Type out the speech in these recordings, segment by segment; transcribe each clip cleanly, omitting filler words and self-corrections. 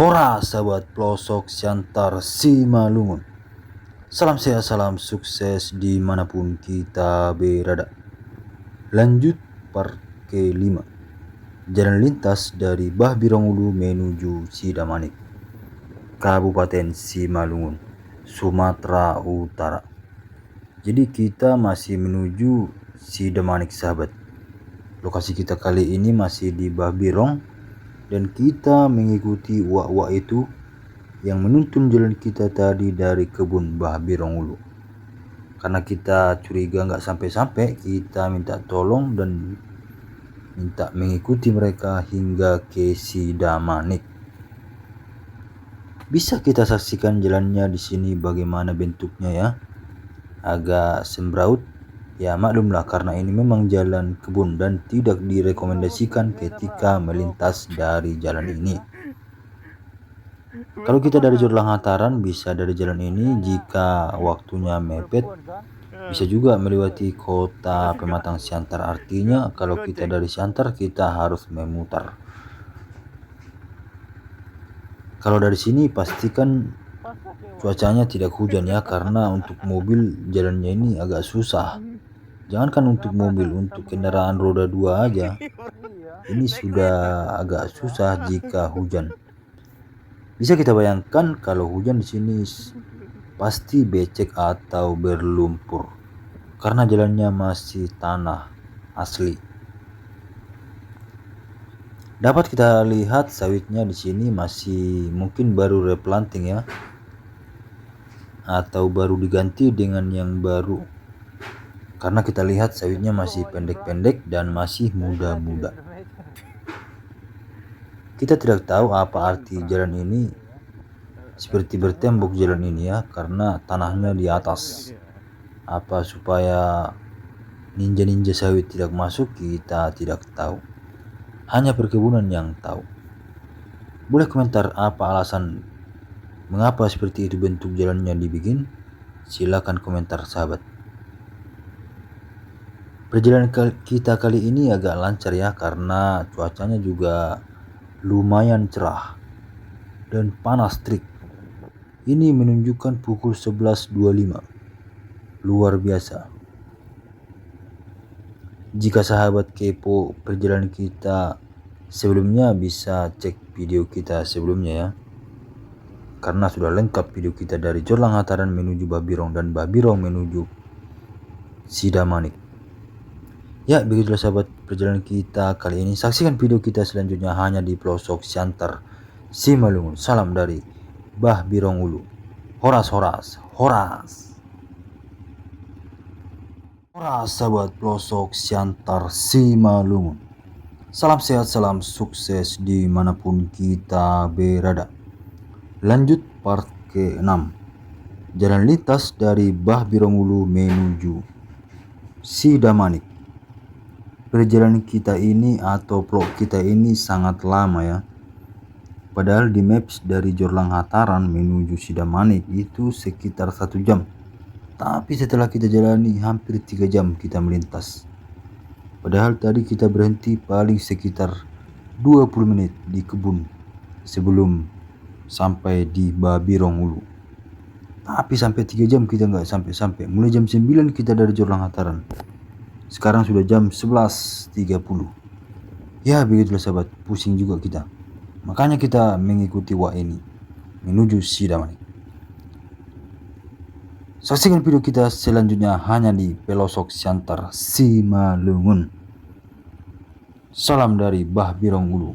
Hora sahabat pelosok Siantar Simalungun. Salam sehat, salam sukses dimanapun kita berada. Lanjut part ke-5. Jalan lintas dari Bah Birongulu menuju Sidamanik, Kabupaten Simalungun, Sumatera Utara. Jadi kita masih menuju Sidamanik sahabat. Lokasi kita kali ini masih di Bah Birong, dan kita mengikuti uak-uak itu yang menuntun jalan kita tadi dari kebun Bah Birongulu. Karena kita curiga nggak sampai-sampai, kita minta tolong dan minta mengikuti mereka hingga ke Sidamanik. Bisa kita saksikan jalannya di sini bagaimana bentuknya ya. Agak sembraut. Ya maklumlah karena ini memang jalan kebun dan tidak direkomendasikan ketika melintas dari jalan ini. Kalau kita dari Jurlang Hataran bisa dari jalan ini, jika waktunya mepet bisa juga melewati kota Pematang Siantar. Artinya kalau kita dari Siantar kita harus memutar. Kalau dari sini pastikan cuacanya tidak hujan ya, karena untuk mobil jalannya ini agak susah. Jangankan untuk mobil, untuk kendaraan roda 2 aja ini sudah agak susah jika hujan. Bisa kita bayangkan kalau hujan di sini pasti becek atau berlumpur karena jalannya masih tanah asli. Dapat kita lihat sawitnya di sini masih mungkin baru replanting ya, atau baru diganti dengan yang baru. Karena kita lihat sawitnya masih pendek-pendek dan masih muda-muda. Kita tidak tahu apa arti jalan ini seperti bertembok jalan ini ya, karena tanahnya di atas. Apa supaya ninja-ninja sawit tidak masuk, kita tidak tahu. Hanya perkebunan yang tahu. Boleh komentar apa alasan mengapa seperti itu bentuk jalannya dibikin? Silakan komentar sahabat. Perjalanan kita kali ini agak lancar ya, karena cuacanya juga lumayan cerah dan panas terik. Ini menunjukkan pukul 11.25. Luar biasa. Jika sahabat kepo perjalanan kita sebelumnya, bisa cek video kita sebelumnya ya, karena sudah lengkap video kita dari Jurlang Hataran menuju Bah Birong dan Bah Birong menuju Sidamanik. Ya begitulah sahabat perjalanan kita kali ini. Saksikan video kita selanjutnya hanya di pelosok Siantar Simalungun. Salam dari Bah Birongulu. Horas horas horas. Horas sahabat pelosok Siantar Simalungun. Salam sehat, salam sukses dimanapun kita berada. Lanjut part ke-6. Jalan lintas dari Bah Birongulu menuju Sidamanik. Perjalanan kita ini atau vlog kita ini sangat lama ya. Padahal di maps dari Jurlang Hataran menuju Sidamanik itu sekitar 1 jam. Tapi setelah kita jalani hampir 3 jam kita melintas. Padahal tadi kita berhenti paling sekitar 20 menit di kebun sebelum sampai di Bah Birongulu. Tapi sampai 3 jam kita nggak sampai-sampai. Mulai jam 9 kita dari Jurlang Hataran. Sekarang sudah jam 11.30. Ya begitulah sahabat, pusing juga kita. Makanya kita mengikuti wak ini menuju Sidamanik. Saksikan video kita selanjutnya hanya di pelosok Siantar Simalungun. Salam dari Bah Birongulu,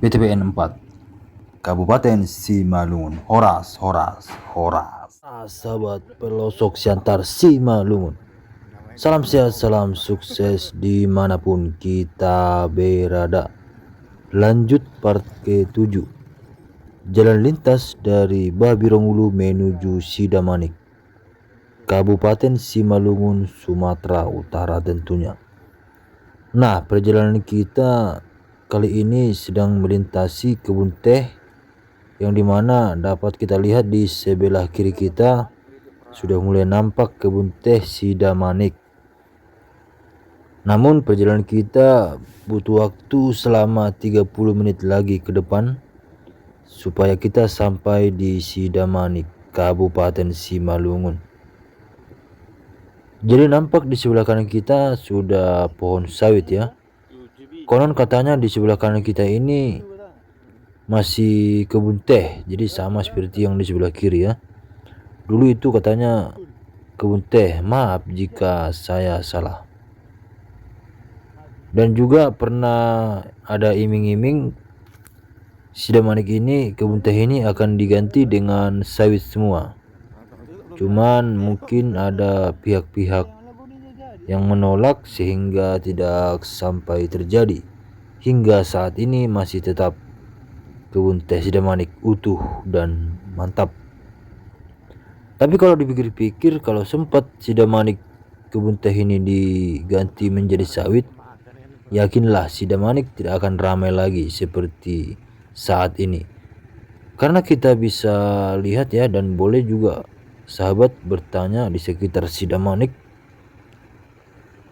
PTPN 4, Kabupaten Simalungun. Horas horas horas. Sahabat pelosok Siantar Simalungun. Salam sehat, salam sukses dimanapun kita berada. Lanjut part ke-7. Jalan lintas dari Bah Birongulu menuju Sidamanik, Kabupaten Simalungun, Sumatera Utara tentunya. Nah, perjalanan kita kali ini sedang melintasi kebun teh, yang dimana dapat kita lihat di sebelah kiri kita sudah mulai nampak kebun teh Sidamanik. Namun perjalanan kita butuh waktu selama 30 menit lagi ke depan supaya kita sampai di Sidamanik, Kabupaten Simalungun. Jadi nampak di sebelah kanan kita sudah pohon sawit ya. Konon katanya di sebelah kanan kita ini masih kebun teh, jadi sama seperti yang di sebelah kiri ya. Dulu itu katanya kebun teh, maaf jika saya salah. Dan juga pernah ada iming-iming Sidamanik ini, kebun teh ini akan diganti dengan sawit semua. Cuman mungkin ada pihak-pihak yang menolak sehingga tidak sampai terjadi. Hingga saat ini masih tetap kebun teh Sidamanik utuh dan mantap. Tapi kalau dipikir-pikir, kalau sempat Sidamanik kebun teh ini diganti menjadi sawit, yakinlah Sidamanik tidak akan ramai lagi seperti saat ini. Karena kita bisa lihat ya, dan boleh juga sahabat bertanya di sekitar Sidamanik,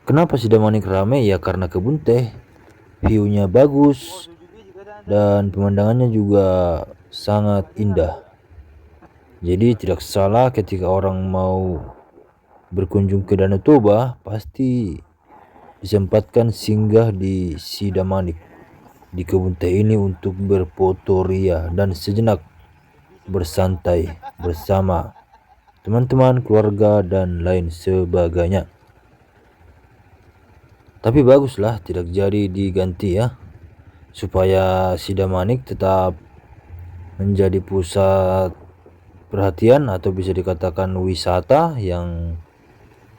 kenapa Sidamanik ramai? Ya karena kebun teh, view-nya bagus dan pemandangannya juga sangat indah. Jadi tidak salah ketika orang mau berkunjung ke Danau Toba pasti disempatkan singgah di Sidamanik, di kebun teh ini untuk berfoto ria dan sejenak bersantai bersama teman-teman, keluarga, dan lain sebagainya. Tapi baguslah tidak jadi diganti ya, supaya Sidamanik tetap menjadi pusat perhatian atau bisa dikatakan wisata yang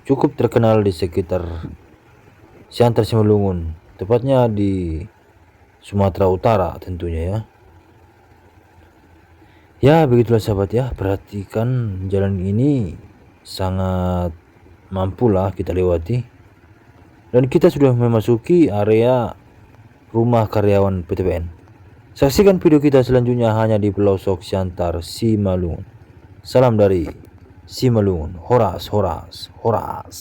cukup terkenal di sekitar Siantar Simalungun, tepatnya di Sumatera Utara tentunya ya. Ya begitulah sahabat ya, perhatikan jalan ini sangat mampulah kita lewati. Dan kita sudah memasuki area rumah karyawan PTPN. Saksikan video kita selanjutnya hanya di pelosok Siantar Simalungun. Salam dari Simalungun, horas, horas, horas.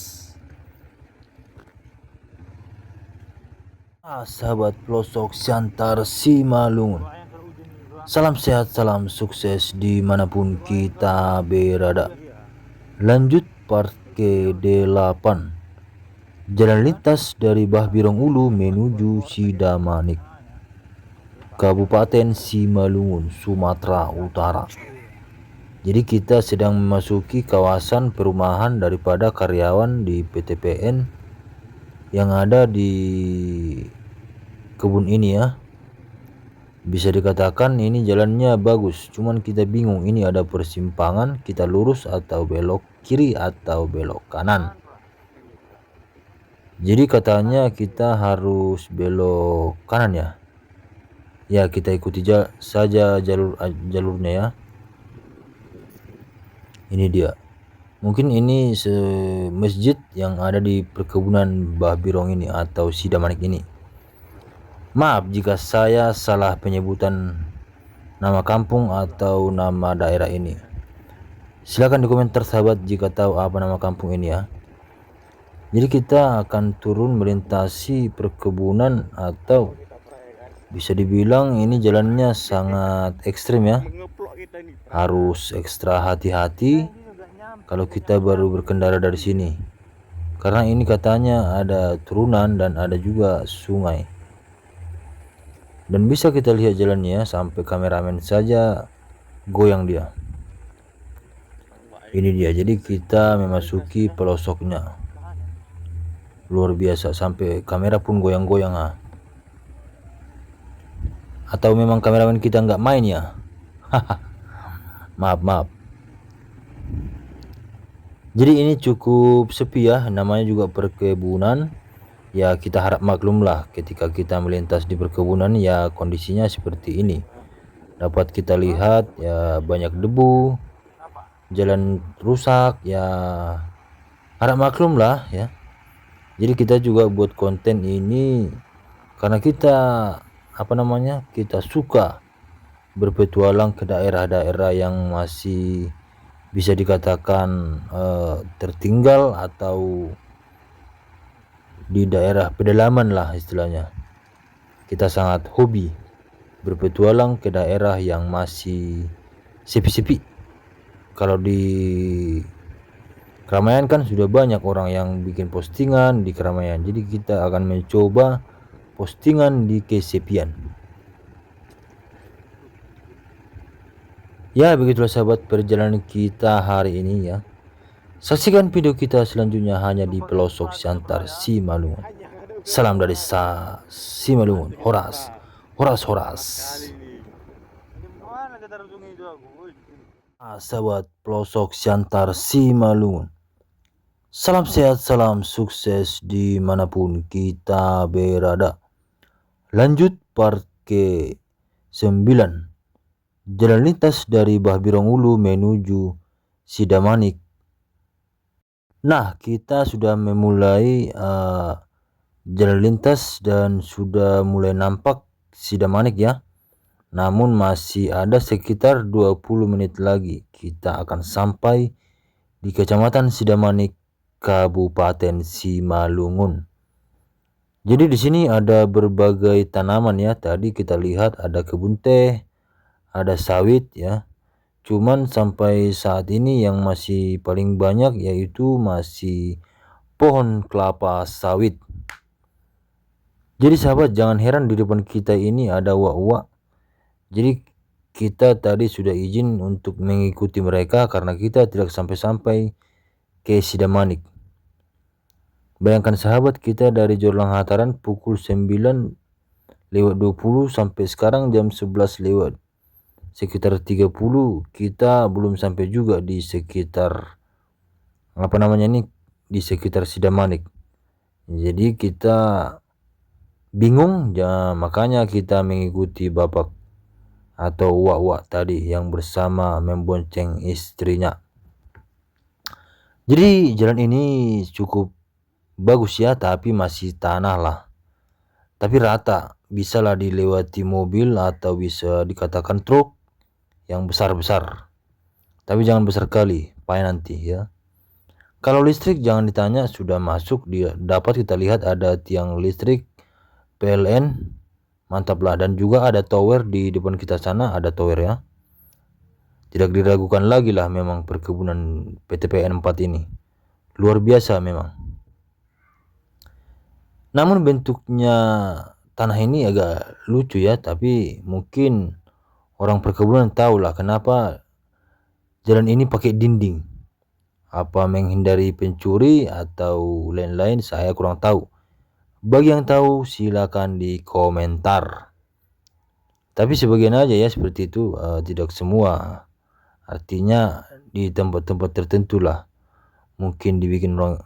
Sahabat pelosok Siantar Simalungun, salam sehat, salam sukses dimanapun kita berada. Lanjut part ke-8, jalan lintas dari Bahbirong Ulu menuju Sidamanik, Kabupaten Simalungun, Sumatera Utara. Jadi kita sedang memasuki kawasan perumahan daripada karyawan di PTPN yang ada di kebun ini ya. Bisa dikatakan ini jalannya bagus, cuman kita bingung ini ada persimpangan, kita lurus atau belok kiri atau belok kanan. Jadi katanya kita harus belok kanan ya. Ya kita ikuti saja jalurnya ya. Ini dia. Mungkin ini masjid yang ada di perkebunan Bahbirong ini atau Sidamanik ini. Maaf jika saya salah penyebutan nama kampung atau nama daerah ini. Silahkan di komentar sahabat jika tahu apa nama kampung ini ya. Jadi kita akan turun melintasi perkebunan atau bisa dibilang ini jalannya sangat ekstrim ya. Harus ekstra hati-hati kalau kita baru berkendara dari sini. Karena ini katanya ada turunan dan ada juga sungai. Dan bisa kita lihat jalannya sampai kameramen saja goyang dia. Ini dia, jadi kita memasuki pelosoknya. Luar biasa, sampai kamera pun goyang-goyang ah. Atau memang kameramen kita nggak main ya? Maaf. Jadi ini cukup sepi ya, namanya juga perkebunan. Ya kita harap maklum lah ketika kita melintas di perkebunan ya kondisinya seperti ini. Dapat kita lihat ya banyak debu, jalan rusak ya, harap maklum lah ya. Jadi kita juga buat konten ini karena kita kita suka berpetualang ke daerah-daerah yang masih bisa dikatakan tertinggal atau di daerah pedalaman lah istilahnya. Kita sangat hobi berpetualang ke daerah yang masih sepi-sepi. Kalau di keramaian kan sudah banyak orang yang bikin postingan di keramaian. Jadi kita akan mencoba postingan di kesepian. Ya, begitulah sahabat perjalanan kita hari ini ya. Saksikan video kita selanjutnya hanya di pelosok Siantar Simalungun. Salam dari Simalungun. Horas, horas, horas. Sahabat pelosok Siantar Simalungun. Salam sehat, salam sukses dimanapun kita berada. Lanjut part ke-9. Jalan lintas dari Bahbirong Ulu menuju Sidamanik. Nah, kita sudah memulai jalan lintas dan sudah mulai nampak Sidamanik ya. Namun masih ada sekitar 20 menit lagi kita akan sampai di Kecamatan Sidamanik, Kabupaten Simalungun. Jadi di sini ada berbagai tanaman ya. Tadi kita lihat ada kebun teh, ada sawit ya. Cuman sampai saat ini yang masih paling banyak yaitu masih pohon kelapa sawit. Jadi sahabat, jangan heran di depan kita ini ada uak-uak. Jadi kita tadi sudah izin untuk mengikuti mereka karena kita tidak sampai-sampai ke Sidamanik. Bayangkan sahabat, kita dari Jorlang Hataran pukul 9:20 sampai sekarang jam 11 lewat. Sekitar 30 kita belum sampai juga di sekitar di sekitar Sidamanik. Jadi kita bingung ya, makanya kita mengikuti bapak atau uak-uak tadi yang bersama membonceng istrinya. Jadi jalan ini cukup bagus ya, tapi masih tanah lah, tapi rata, bisalah dilewati mobil atau bisa dikatakan truk yang besar-besar, tapi jangan besar kali, payah nanti ya. Kalau listrik jangan ditanya, sudah masuk, dia dapat kita lihat ada tiang listrik PLN, mantaplah. Dan juga ada tower di depan kita sana, ada tower ya. Tidak diragukan lagi lah, memang perkebunan PTPN 4 ini luar biasa memang. Namun bentuknya tanah ini agak lucu ya, tapi mungkin orang perkebunan tahu lah kenapa jalan ini pakai dinding. Apa menghindari pencuri atau lain-lain, saya kurang tahu. Bagi yang tahu silakan di komentar. Tapi sebagian aja ya seperti itu, tidak semua. Artinya di tempat-tempat tertentu lah mungkin dibikin orang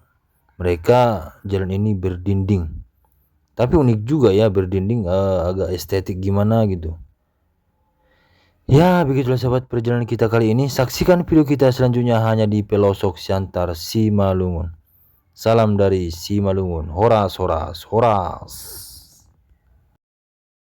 mereka jalan ini berdinding. Tapi unik juga ya berdinding, agak estetik gimana gitu. Ya, begitulah sahabat perjalanan kita kali ini. Saksikan video kita selanjutnya hanya di pelosok Siantar Simalungun. Salam dari Simalungun. Horas, horas, horas.